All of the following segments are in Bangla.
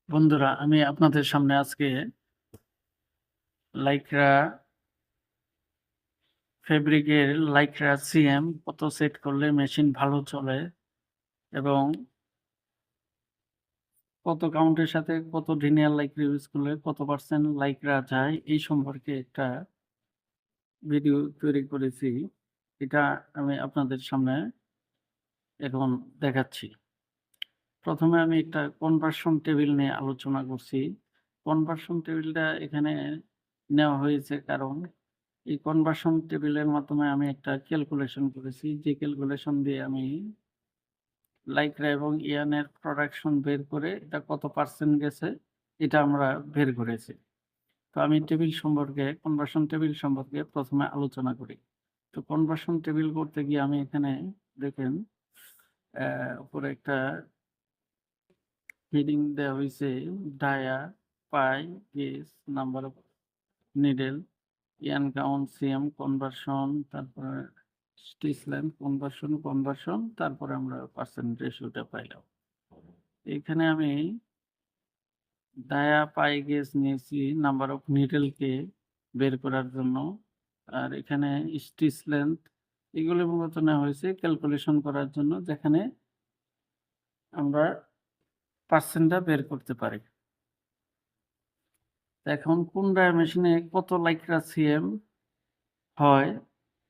বন্ধুরা, আমি আপনাদের সামনে আজকে লাইক্রা ফেব্রিকের লাইক্রা সিএম কত সেট করলে মেশিন ভালো চলে এবং কত কাউন্টের সাথে কত লিনিয়ার লাইক্রা ইউজ করলে কত পার্সেন্ট লাইক্রা যায় এই সম্পর্কে একটা ভিডিও তৈরি করেছি। এটা আমি আপনাদের সামনে এখন দেখাচ্ছি। প্রথমে আমি একটা কনভার্সন টেবিল নিয়ে আলোচনা করছি। কনভার্সন টেবিলটা এখানে নেওয়া হয়েছে কারণ এই কনভার্সন টেবিলের মাধ্যমে আমি একটা ক্যালকুলেশন করেছি। যে ক্যালকুলেশন দিয়ে আমি লাইক্রা এবং ইয়ানের প্রোডাকশন বের করে এটা কত পার্সেন্ট গেছে এটা আমরা বের করেছি। তো আমি টেবিল সম্পর্কে কনভার্সন টেবিল সম্পর্কে প্রথমে আলোচনা করি। তো কনভার্সন টেবিল করতে গিয়ে আমি এখানে দেখেন উপরে একটা হেডিং দেওয়া হয়েছে dia, pi, gauge, number of needle, yarn count, CM conversion, তারপরে স্টিচ লেন্থ কনভার্সন, তারপরে আমরা পার্সেন্ট রেশিওটা পাইলাম। এখানে আমি ডায়া, পাই, গেজ নিয়েছি নাম্বার অফ নিডেলকে বের করার জন্য। আর এখানে স্টিচ লেন্থ এগুলো মূলত নেওয়া হয়েছে ক্যালকুলেশন করার জন্য, যেখানে আমরা পার্সেন্টটা বের করতে পারি। এখন কোন ডায়া মেশিনে কত লাইক্রা সিএম হয়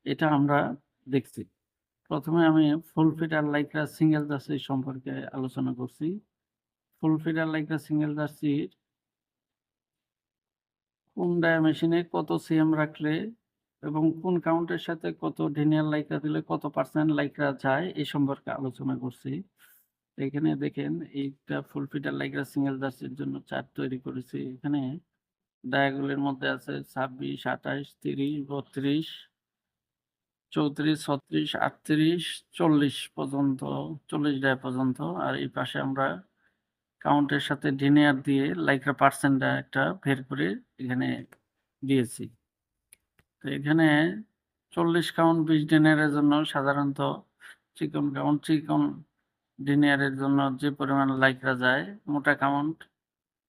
এটা আমরা দেখছি। প্রথমে আমি ফুল ফিডার লাইক্রা সিঙ্গেল জার্সি সম্পর্কে আলোচনা করছি। ফুল ফিডার লাইক্রা সিঙ্গেল জার্সির কোন ডায়া মেশিনে কত সিএম রাখলে এবং কোন কাউন্টের সাথে কত লিনিয়ার লাইক্রা দিলে কত পার্সেন্ট লাইক্রা যায় এই সম্পর্কে আলোচনা করছি। এখানে দেখেন এইটা ফুল ফিডার লাইক্রা সিঙ্গেল জার্সির জন্য চার্ট তৈরি করেছি। এখানে ডায়াগুলির মধ্যে আছে 26, 28, 30, 32, 34, 36, 38, 40 পর্যন্ত, 40 ডায়া পর্যন্ত। আর এই পাশে আমরা কাউন্টের সাথে লিনিয়ার দিয়ে লাইক্রা পার্সেন্টটা একটা বের করে এখানে দিয়েছি। তো এখানে 40 কাউন্ট 20 লিনিয়ারের জন্য সাধারণত চিকন লিনিয়ারের জন্য যে পরিমাণ লাইক্রা যায়, মোটা কাউন্ট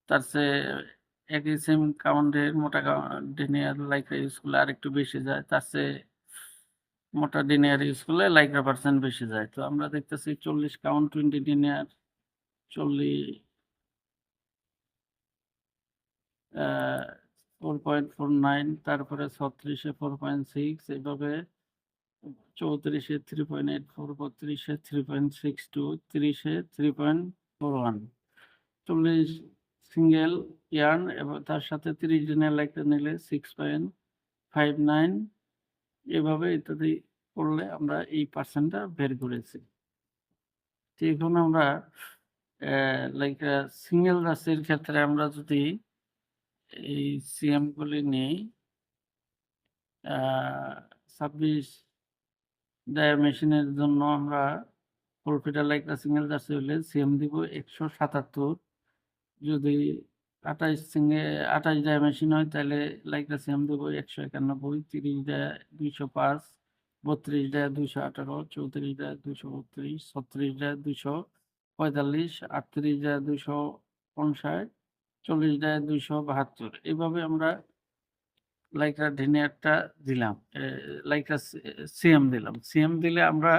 তার চেয়ে একই সেম কাউন্টের মোটা লিনিয়ার লাইক্রা ইউজ করলে আরেকটু বেশি যায়, তার চেয়ে মোটা লিনিয়ার ইউজ করলে লাইক্রা পার্সেন্ট বেশি যায়। তো আমরা দেখতেছি 40 কাউন্ট 20 লিনিয়ার 40 4.49, তারপরে 36-এ 4.6, এইভাবে 34-এ 3.84, 32-এ 3.62, 30-এ 3.41, 40 সিঙ্গেল ইয়ার্ন এবং তার সাথে 30 দিনের লাইক্রা নিলে 6.59, এভাবে ইত্যাদি করলে আমরা এই পার্সেন্টটা বের করেছি। তো এখন আমরা লাইক্রা সিঙ্গেল জার্সির ক্ষেত্রে আমরা যদি এই সিএম গুলি নিই, 26 ডায়া মেশিনের জন্য আমরা ফুল ফিডার লাইক্রা সিঙ্গেল জার্সি হলে সিএম দিব 177। যদি 28 ডায়া মেশিন হয় তাহলে লাইক্রা সিএম দেব 191, 30 dia 205, 32 dia 218, 34 dia 232, 36 dia 245, 38 dia 259, 40 dia 272। এভাবে আমরা লাইক্রা লিনিয়ারটা দিলাম, লাইক্রা সিএম দিলাম। সিএম দিলে আমরা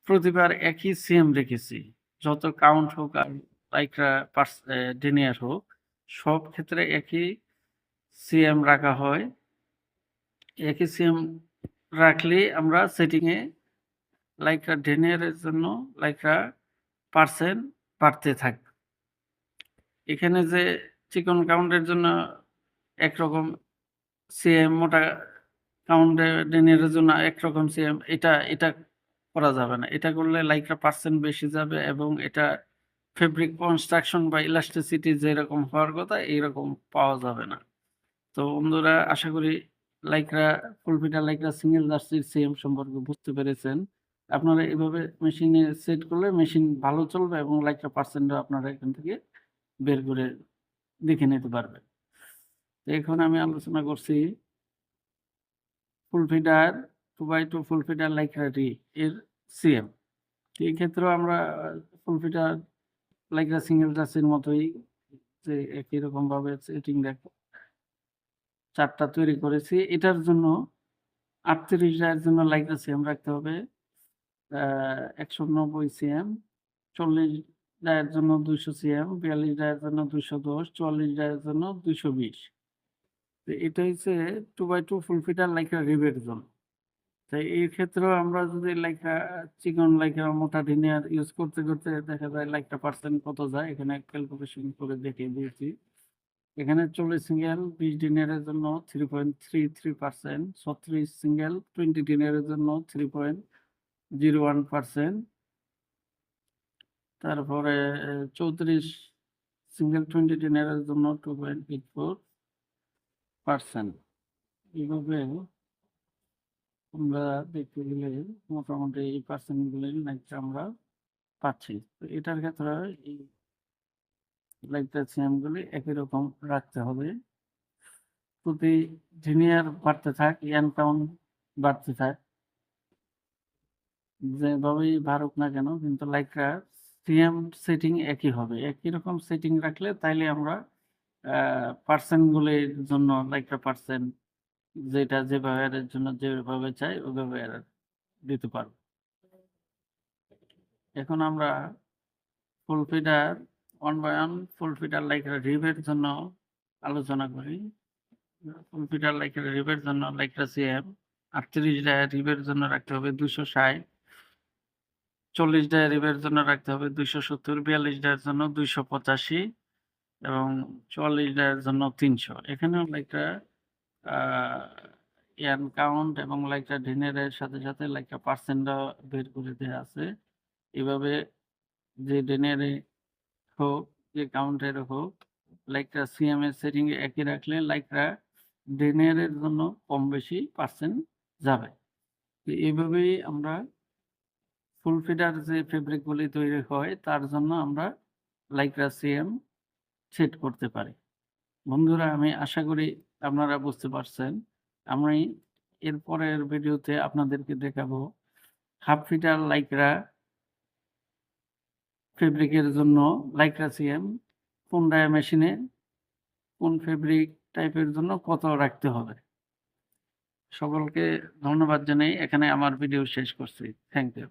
প্রতিবার একই সিএম রেখেছি। যত কাউন্ট হোক আর লাইক্রা লিনিয়ার হোক, সব ক্ষেত্রে একই সিএম রাখা হয়। একই সিএম রাখলে আমরা সেটিংয়ে লাইক্রা লিনিয়ারের জন্য লাইক্রা পার্সেন্ট বাড়তে থাকবে। এখানে যে চিকন কাউন্টের জন্য একরকম সিএম, মোটা কাউন্টে লিনিয়ারের জন্য একরকম সিএম, এটা করা যাবে না। এটা করলে লাইক্রা পার্সেন্ট বেশি যাবে এবং এটা ফেব্রিক কনস্ট্রাকশন বা ইলাস্টিসিটি যেরকম হওয়ার কথা এইরকম পাওয়া যাবে না। তো বন্ধুরা, আশা করি লাইক্রা ফুল ফিডার লাইক্রা সিঙ্গেল জার্সির সিএম সম্পর্কে বুঝতে পেরেছেন। আপনারা এভাবে মেশিনে সেট করলে মেশিন ভালো চলবে এবং লাইক্রা পার্সেন্টও আপনারা এখান থেকে বের করে দেখে নিতে পারবেন। এখন আমি আলোচনা করছি ফুল ফিডার 2x2 ফুল ফিডার লাইক্রা রি এর সিএম। এই ক্ষেত্রেও আমরা ফুল ফিডার লাইক্রা সিঙ্গেল জার্সির মতোই যে একই রকমভাবে সেটিং চার্টটা তৈরি করেছি। এটার জন্য ৩৮ ডায়ের জন্য লাইটটা সেম রাখতে হবে ১৯০ সিএম, ৪০ ডায়ের জন্য ২০০ সিএম, ৪২ ডায়ের জন্য ২১০, ৪৪ ডায়ের জন্য ২২০। তো এটা হইছে 2x2 ফুল ফিটার লাইকা রিবের জন্য। তো এই ক্ষেত্রেও আমরা যদি লাইকা চিকন লাইকা মোটা লিনিয়ার ইউজ করতে, করতে দেখা যায় লাইকটা পার্সেন্ট কত যায় এখানে ক্যালকুলেশন করে দেখিয়ে দিয়েছি। এখানে ৪০ সিঙ্গেল ২০ ডিনারের জন্য 3.33%, ৩৬ সিঙ্গেল 20 ডিনারের জন্য 3.01%, তারপরে ৩৪ সিঙ্গেল 20 ডিনারের জন্য 2.84%। এভাবে আমরা দেখতে গেলে মোটামুটি এই পার্সেন্টগুলি লাইকটা আমরা পাচ্ছি। তো এটার ক্ষেত্রে এই লাইকটা সিএমগুলি একই রকম রাখতে হবে। প্রতি জিনিয়ার বাড়তে থাক, ইয়ান কাউন্ট বাড়তে থাক। যেভাবেই বাড়ুক না কেন কিন্তু লাইকটা সিএম সেটিং একই হবে। একই রকম সেটিং রাখলে তাইলে আমরা পার্সেন্ট গুলির জন্য লাইকটা পার্সেন্ট যেটা যেভাবে এর জন্য যেভাবে চাই ওইভাবে দিতে পারবো। এখন আমরা ফুল ফিডার 1 by 1 ফুল ফিডার লাইকটা রিভের জন্য আলোচনা করি। ফুল ফিডার লাইকটা রিভের জন্য লাইকটা সিএম ৩৮ ডায়া রিভের জন্য রাখতে হবে ২৬০, ৪০ ডায়া রিভের জন্য রাখতে হবে ২৭০, ৪২ ডায়ার জন্য ২৮৫ এবং ৪৪ ডায়ার জন্য ৩০০। এখানেও লাইকটা ইয়ান কাউন্ট এবং লাইকটা ডিনারের সাথে, সাথে লাইকটা পার্সেন্টও বের করে দেয়া আছে। এভাবে যে ডিনারে হোক, যে কাউন্টের হোক, লাইকটা সিএম এর সেটিং একই রাখলে লাইকটা ডিনারের জন্য কম বেশি পার্সেন্ট যাবে। তো এইভাবেই আমরা ফুল ফিডার যে ফেব্রিকগুলি তৈরি হয় তার জন্য আমরা লাইকরা সিএম সেট করতে পারি। বন্ধুরা আমি আশা করি আপনারা বুঝতে পারছেন। আমি এর পরের ভিডিওতে আপনাদেরকে দেখাবো হাফ ফিটার লাইকরা ফেব্রিকের জন্য লাইকরা সিএম কোন ডায়া মেশিনে কোন ফেব্রিক টাইপের জন্য কত রাখতে হবে। সকলকে ধন্যবাদ জানাই এখানে আমার ভিডিও শেষ করছি। Thank you.